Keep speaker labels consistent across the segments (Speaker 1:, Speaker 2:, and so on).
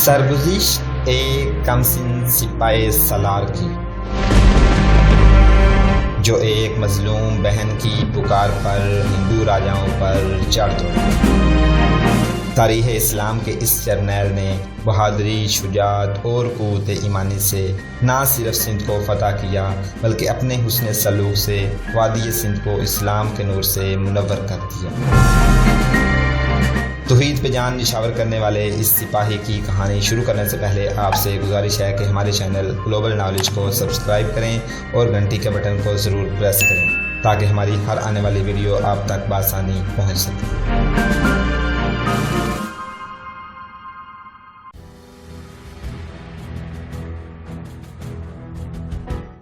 Speaker 1: سرگزشت ایک کمسن سپاہی سالار کی، جو ایک مظلوم بہن کی پکار پر ہندو راجاؤں پر چڑھ دوڑا۔ تاریخ اسلام کے اس جرنیل نے بہادری، شجاعت اور قوت ایمانی سے نہ صرف سندھ کو فتح کیا بلکہ اپنے حسن سلوک سے وادی سندھ کو اسلام کے نور سے منور کر دیا۔ توحید پہ جان نشاور کرنے والے اس سپاہی کی کہانی شروع کرنے سے پہلے آپ سے گزارش ہے کہ ہمارے چینل گلوبل نالج کو سبسکرائب کریں اور گھنٹی کے بٹن کو ضرور پریس کریں تاکہ ہماری ہر آنے والی ویڈیو آپ تک بآسانی پہنچ سکے۔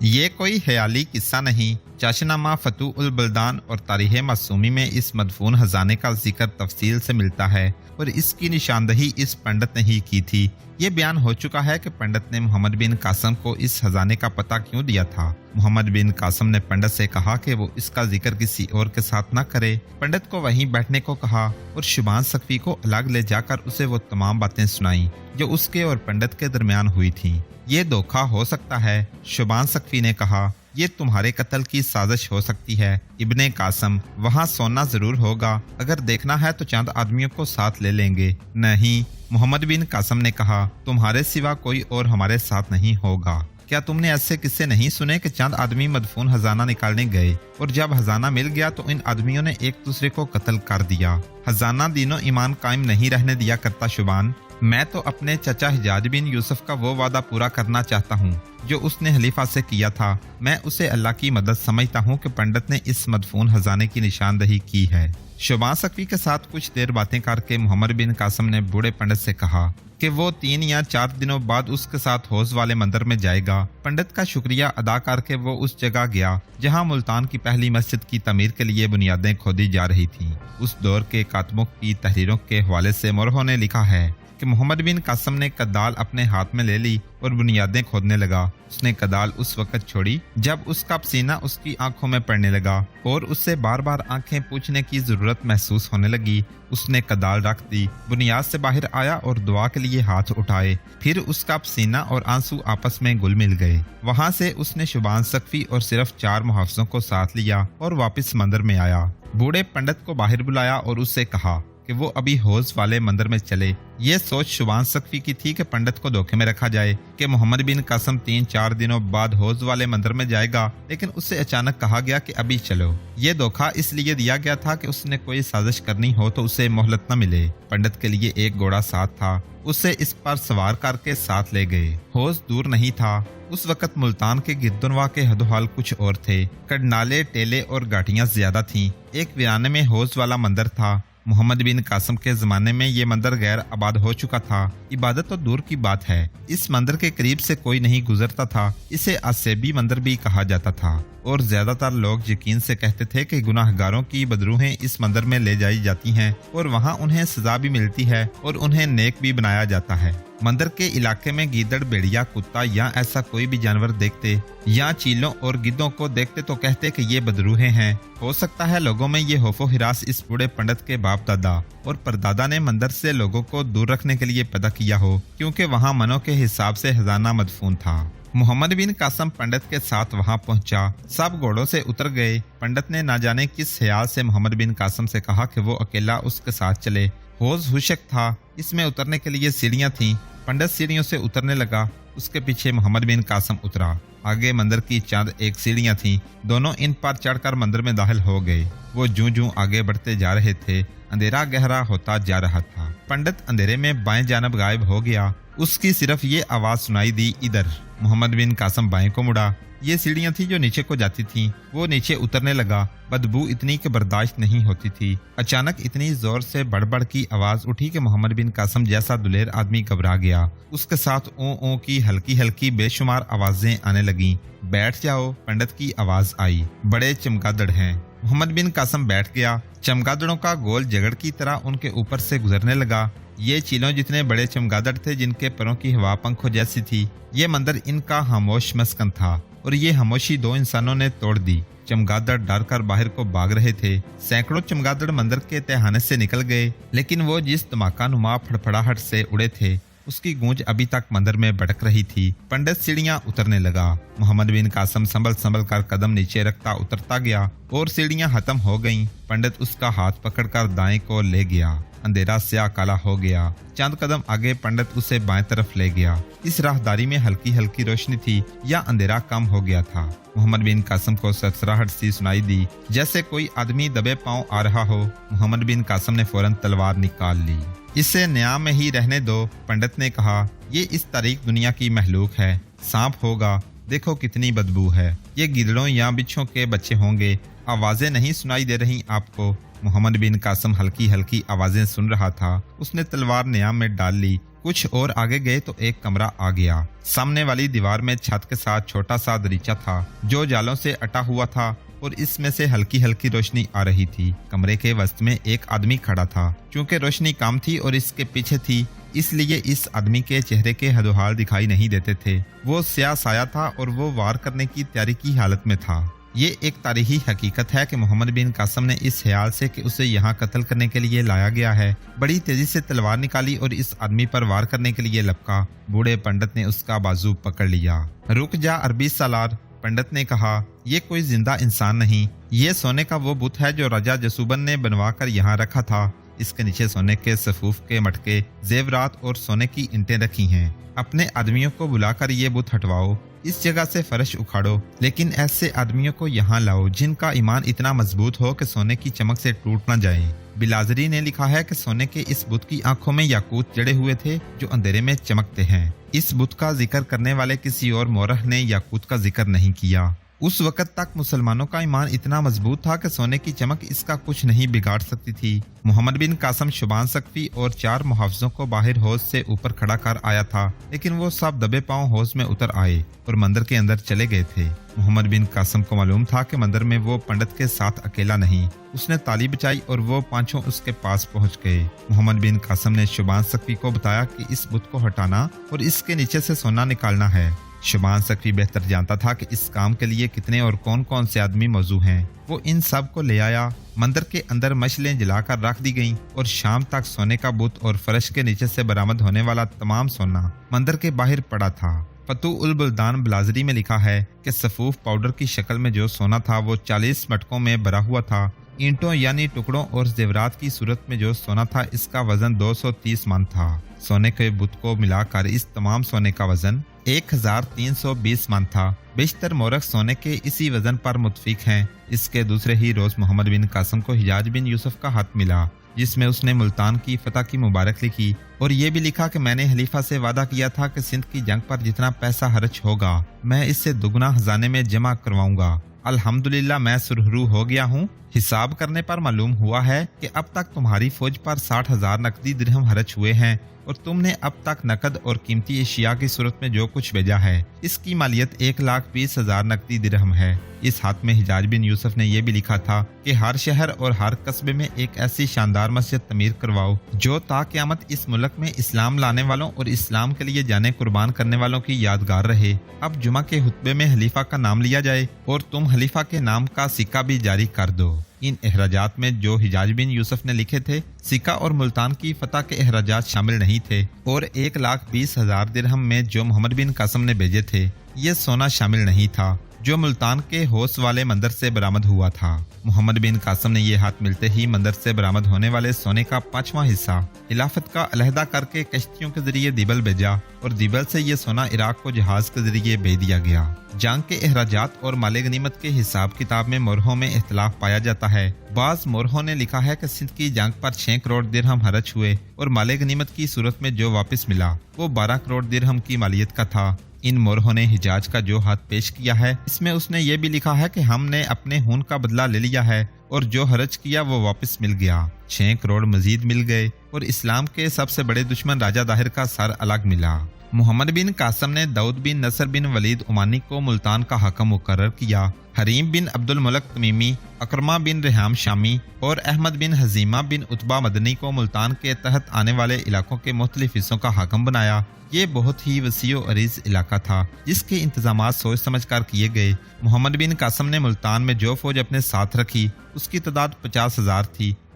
Speaker 2: یہ کوئی خیالی قصہ نہیں۔ چاشنامہ فتوح البلدان اور تاریخ معصومی میں اس مدفون خزانے کا ذکر تفصیل سے ملتا ہے اور اس کی نشاندہی اس پنڈت نے ہی کی تھی۔ یہ بیان ہو چکا ہے کہ پنڈت نے محمد بن قاسم کو اس خزانے کا پتہ کیوں دیا تھا۔ محمد بن قاسم نے پنڈت سے کہا کہ وہ اس کا ذکر کسی اور کے ساتھ نہ کرے۔ پنڈت کو وہیں بیٹھنے کو کہا اور شبان سقفی کو الگ لے جا کر اسے وہ تمام باتیں سنائیں جو اس کے اور پنڈت کے درمیان ہوئی تھیں۔ یہ دھوکہ ہو سکتا ہے، شبان سقفی نے کہا۔ یہ تمہارے قتل کی سازش ہو سکتی ہے ابن قاسم، وہاں سونا ضرور ہوگا، اگر دیکھنا ہے تو چند آدمیوں کو ساتھ لے لیں گے۔ نہیں، محمد بن قاسم نے کہا، تمہارے سوا کوئی اور ہمارے ساتھ نہیں ہوگا۔ کیا تم نے ایسے قصے نہیں سنے کہ چند آدمی مدفون خزانہ نکالنے گئے اور جب خزانہ مل گیا تو ان آدمیوں نے ایک دوسرے کو قتل کر دیا؟ خزانہ دین و ایمان قائم نہیں رہنے دیا کرتا شبان۔ میں تو اپنے چچا حجاج بن یوسف کا وہ وعدہ پورا کرنا چاہتا ہوں جو اس نے خلیفہ سے کیا تھا۔ میں اسے اللہ کی مدد سمجھتا ہوں کہ پنڈت نے اس مدفون خزانے کی نشاندہی کی ہے۔ شبان سقفی کے ساتھ کچھ دیر باتیں کر کے محمد بن قاسم نے بوڑھے پنڈت سے کہا کہ وہ 3 یا 4 دنوں بعد اس کے ساتھ حوض والے مندر میں جائے گا۔ پنڈت کا شکریہ ادا کر کے وہ اس جگہ گیا جہاں ملتان کی پہلی مسجد کی تعمیر کے لیے بنیادیں کھودی جا رہی تھیں۔ اس دور کے کاتبوں کی تحریروں کے حوالے سے مورخوں نے لکھا ہے کہ محمد بن قاسم نے کدال اپنے ہاتھ میں لے لی اور بنیادیں کھودنے لگا۔ اس نے کدال اس وقت چھوڑی جب اس کا پسینہ اس کی آنکھوں میں پڑنے لگا اور اس سے بار بار آنکھیں پوچھنے کی ضرورت محسوس ہونے لگی۔ اس نے کدال رکھ دی، بنیاد سے باہر آیا اور دعا کے لیے ہاتھ اٹھائے، پھر اس کا پسینہ اور آنسو آپس میں گل مل گئے۔ وہاں سے اس نے شبان سقفی اور صرف 4 محافظوں کو ساتھ لیا اور واپس مندر میں آیا۔ بوڑھے پنڈت کو باہر بلایا اور اس سے کہا کہ وہ ابھی حوض والے مندر میں چلے۔ یہ سوچ شبان سقفی کی تھی کہ پنڈت کو دھوکے میں رکھا جائے کہ محمد بن قاسم 3-4 دنوں بعد حوض والے مندر میں جائے گا، لیکن اس سے اچانک کہا گیا کہ ابھی چلو۔ یہ دھوکہ اس لیے دیا گیا تھا کہ اس نے کوئی سازش کرنی ہو تو اسے مہلت نہ ملے۔ پنڈت کے لیے ایک گھوڑا ساتھ تھا، اسے اس پر سوار کر کے ساتھ لے گئے۔ حوض دور نہیں تھا۔ اس وقت ملتان کے گردنوا کے حدوحال کچھ اور تھے، کڈنالے، ٹیلے اور گاٹیاں زیادہ تھیں۔ ایک ویرانے میں حوض والا مندر تھا۔ محمد بن قاسم کے زمانے میں یہ مندر غیر آباد ہو چکا تھا۔ عبادت تو دور کی بات ہے، اس مندر کے قریب سے کوئی نہیں گزرتا تھا۔ اسے آسیبی مندر بھی کہا جاتا تھا اور زیادہ تر لوگ یقین سے کہتے تھے کہ گناہ گاروں کی بدروحیں اس مندر میں لے جائی جاتی ہیں اور وہاں انہیں سزا بھی ملتی ہے اور انہیں نیک بھی بنایا جاتا ہے۔ مندر کے علاقے میں گیدڑ، بھیڑیا، کتا یا ایسا کوئی بھی جانور دیکھتے یا چیلوں اور گدھوں کو دیکھتے تو کہتے کہ یہ بدروحیں ہیں۔ ہو سکتا ہے لوگوں میں یہ خوف و ہراس اس بوڑھے پنڈت کے باپ دادا اور پردادا نے مندر سے لوگوں کو دور رکھنے کے لیے پیدا کیا ہو، کیونکہ وہاں منوں کے حساب سے خزانہ مدفون تھا۔ محمد بن قاسم پنڈت کے ساتھ وہاں پہنچا، سب گھوڑوں سے اتر گئے۔ پنڈت نے نہ جانے کس خیال سے محمد بن قاسم سے کہا کہ وہ اکیلا اس کے ساتھ چلے۔ حوض خشک تھا، اس میں اترنے کے لیے سیڑھیاں تھیں۔ پنڈت سیڑھیوں سے اترنے لگا، اس کے پیچھے محمد بن قاسم اترا۔ آگے مندر کی چند ایک سیڑھیاں تھیں، دونوں ان پر چڑھ کر مندر میں داخل ہو گئے۔ وہ جوں جوں آگے بڑھتے جا رہے تھے، اندھیرا گہرا ہوتا جا رہا تھا۔ پنڈت اندھیرے میں بائیں جانب غائب ہو گیا۔ اس کی صرف یہ آواز سنائی دی، ادھر۔ محمد بن قاسم بائیں کو مڑا۔ یہ سیڑھیاں تھیں جو نیچے کو جاتی تھیں۔ وہ نیچے اترنے لگا، بدبو اتنی کہ برداشت نہیں ہوتی تھی۔ اچانک اتنی زور سے بڑبڑ کی آواز اٹھی کہ محمد بن قاسم جیسا دلیر آدمی گھبرا گیا۔ اس کے ساتھ اوں اوں کی ہلکی ہلکی بے شمار آوازیں آنے لگیں۔ بیٹھ جاؤ، پنڈت کی آواز آئی، بڑے چمگادڑ ہیں۔ محمد بن قاسم بیٹھ گیا۔ چمگادڑوں کا گول جگڑ کی طرح ان کے اوپر سے گزرنے لگا۔ یہ چیلوں جتنے بڑے چمگادڑ تھے جن کے پروں کی ہوا پنکھوں جیسی تھی۔ یہ مندر ان کا خاموش مسکن تھا اور یہ خاموشی 2 انسانوں نے توڑ دی۔ چمگادڑ ڈر کر باہر کو بھاگ رہے تھے۔ سینکڑوں چمگادڑ مندر کے تہانے سے نکل گئے، لیکن وہ جس دھماکہ نما پھڑپھڑاہٹ سے اڑے تھے اس کی گونج ابھی تک مندر میں بھڑک رہی تھی۔ پنڈت سیڑھیاں اترنے لگا۔ محمد بن قاسم سنبھل کر قدم نیچے رکھتا اترتا گیا اور سیڑھیاں ختم ہو گئیں۔ پنڈت اس کا ہاتھ پکڑ کر دائیں کو لے گیا۔ اندھیرا سیاہ کالا ہو گیا۔ چند قدم آگے پنڈت اسے بائیں طرف لے گیا۔ اس راہداری میں ہلکی ہلکی روشنی تھی یا اندھیرا کم ہو گیا تھا۔ محمد بن قاسم کو سرسراہٹ سی سنائی دی، جیسے کوئی آدمی دبے پاؤں آ رہا ہو۔ محمد بن قاسم نے فوراً تلوار نکال لی۔ اسے نیا میں ہی رہنے دو، پنڈت نے کہا۔ یہ اس تاریک دنیا کی مخلوق ہے، سانپ ہوگا، دیکھو کتنی بدبو ہے۔ یہ گدڑوں یا بچھوں کے بچے ہوں گے۔ آوازیں نہیں سنائی دے رہی آپ کو؟ محمد بن قاسم ہلکی ہلکی آوازیں سن رہا تھا۔ اس نے تلوار نیام میں ڈال لی۔ کچھ اور آگے گئے تو ایک کمرہ آ گیا۔ سامنے والی دیوار میں چھت کے ساتھ چھوٹا سا دریچہ تھا جو جالوں سے اٹا ہوا تھا اور اس میں سے ہلکی ہلکی روشنی آ رہی تھی۔ کمرے کے وسط میں ایک آدمی کھڑا تھا۔ چونکہ روشنی کم تھی اور اس کے پیچھے تھی، اس لیے اس آدمی کے چہرے کے حد و حال دکھائی نہیں دیتے تھے۔ وہ سیاہ سایہ تھا اور وہ وار کرنے کی تیاری کی حالت میں تھا۔ یہ ایک تاریخی حقیقت ہے کہ محمد بن قاسم نے اس خیال سے کہ اسے یہاں قتل کرنے کے لیے لایا گیا ہے، بڑی تیزی سے تلوار نکالی اور اس آدمی پر وار کرنے کے لیے لپکا۔ بوڑھے پنڈت نے اس کا بازو پکڑ لیا۔ رک جا عربی سالار، پنڈت نے کہا۔ یہ کوئی زندہ انسان نہیں، یہ سونے کا وہ بت ہے جو راجا جسوبن نے بنوا کر یہاں رکھا تھا۔ اس کے نیچے سونے کے صفوف کے مٹکے، زیورات اور سونے کی اینٹیں رکھی ہیں۔ اپنے آدمیوں کو بلا کر یہ بت ہٹواؤ، اس جگہ سے فرش اکھاڑو، لیکن ایسے آدمیوں کو یہاں لاؤ جن کا ایمان اتنا مضبوط ہو کہ سونے کی چمک سے ٹوٹ نہ جائے۔ بلازری نے لکھا ہے کہ سونے کے اس بت کی آنکھوں میں یاقوت جڑے ہوئے تھے جو اندھیرے میں چمکتے ہیں۔ اس بت کا ذکر کرنے والے کسی اور مورخ نے یاقوت کا ذکر نہیں کیا۔ اس وقت تک مسلمانوں کا ایمان اتنا مضبوط تھا کہ سونے کی چمک اس کا کچھ نہیں بگاڑ سکتی تھی۔ محمد بن قاسم شبان سقفی اور 4 محافظوں کو باہر حوض سے اوپر کھڑا کر آیا تھا، لیکن وہ سب دبے پاؤں حوض میں اتر آئے اور مندر کے اندر چلے گئے تھے۔ محمد بن قاسم کو معلوم تھا کہ مندر میں وہ پنڈت کے ساتھ اکیلا نہیں۔ اس نے تالی بچائی اور وہ پانچوں اس کے پاس پہنچ گئے۔ محمد بن قاسم نے شبان سقفی کو بتایا کہ اس بت کو ہٹانا اور اس کے نیچے سے سونا نکالنا ہے۔ شبان سقفی بہتر جانتا تھا کہ اس کام کے لیے کتنے اور کون کون سے آدمی موزوں ہیں۔ وہ ان سب کو لے آیا۔ مندر کے اندر مشلیں جلا کر رکھ دی گئیں اور شام تک سونے کا بت اور فرش کے نیچے سے برآمد ہونے والا تمام سونا مندر کے باہر پڑا تھا۔ فتوح البلدان بلازری میں لکھا ہے کہ صفوف پاؤڈر کی شکل میں جو سونا تھا وہ 40 مٹکوں میں بھرا ہوا تھا۔ اینٹوں یعنی ٹکڑوں اور زیورات کی صورت میں جو سونا تھا اس کا وزن 230 من تھا۔ سونے کے بت کو ملا کر اس تمام سونے کا وزن 1320 من تھا۔ بیشتر مورخ سونے کے اسی وزن پر متفق ہیں۔ اس کے دوسرے ہی روز محمد بن قاسم کو حجاج بن یوسف کا خط ملا جس میں اس نے ملتان کی فتح کی مبارک لکھی اور یہ بھی لکھا کہ میں نے خلیفہ سے وعدہ کیا تھا کہ سندھ کی جنگ پر جتنا پیسہ خرچ ہوگا میں اس سے دگنا خزانے میں جمع کرواؤں گا۔ الحمدللہ میں سرخرو ہو گیا ہوں۔ حساب کرنے پر معلوم ہوا ہے کہ اب تک تمہاری فوج پر 60,000 نقدی درہم خرچ ہوئے ہیں اور تم نے اب تک نقد اور قیمتی اشیاء کی صورت میں جو کچھ بھیجا ہے اس کی مالیت 1,20,000 نقدی درہم ہے۔ اس خط میں حجاج بن یوسف نے یہ بھی لکھا تھا کہ ہر شہر اور ہر قصبے میں ایک ایسی شاندار مسجد تعمیر کرواؤ جو تا قیامت اس ملک میں اسلام لانے والوں اور اسلام کے لیے جانیں قربان کرنے والوں کی یادگار رہے۔ اب جمعہ کے خطبے میں خلیفہ کا نام لیا جائے اور تم خلیفہ کے نام کا سکہ بھی جاری کر دو۔ ان اخراجات میں جو حجاج بن یوسف نے لکھے تھے سکہ اور ملتان کی فتح کے اخراجات شامل نہیں تھے اور 1,20,000 درہم میں جو محمد بن قاسم نے بھیجے تھے یہ سونا شامل نہیں تھا جو ملتان کے حوض والے مندر سے برآمد ہوا تھا۔ محمد بن قاسم نے یہ ہاتھ ملتے ہی مندر سے برآمد ہونے والے سونے کا 5واں حصہ خلافت کا علیحدہ کر کے کشتیوں کے ذریعے دیبل بھیجا اور دیبل سے یہ سونا عراق کو جہاز کے ذریعے بھیج دیا گیا۔ جنگ کے اخراجات اور مال غنیمت کے حساب کتاب میں مورخوں میں اختلاف پایا جاتا ہے۔ بعض مورخوں نے لکھا ہے کہ سندھ کی جنگ پر 6 کروڑ درہم خرچ ہوئے اور مال غنیمت کی صورت میں جو واپس ملا وہ 12 کروڑ درہم کی مالیت کا تھا۔ ان مورخوں نے حجاج کا جو ہاتھ پیش کیا ہے اس میں اس نے یہ بھی لکھا ہے کہ ہم نے اپنے خون کا بدلہ لے لیا ہے اور جو خرچ کیا وہ واپس مل گیا۔ 6 کروڑ مزید مل گئے اور اسلام کے سب سے بڑے دشمن راجہ داہر کا سر الگ ملا۔ محمد بن قاسم نے داؤد بن نصر بن ولید عمانی کو ملتان کا حاکم مقرر کیا۔ حریم بن عبد الملک تمیمی، اکرمہ بن ریحام شامی اور احمد بن حزیمہ بن عتبہ مدنی کو ملتان کے تحت آنے والے علاقوں کے مختلف حصوں کا حاکم بنایا۔ یہ بہت ہی وسیع و عریض علاقہ تھا جس کے انتظامات سوچ سمجھ کر کیے گئے۔ محمد بن قاسم نے ملتان میں جو فوج اپنے ساتھ رکھی اس کی تعداد 50,000 تھی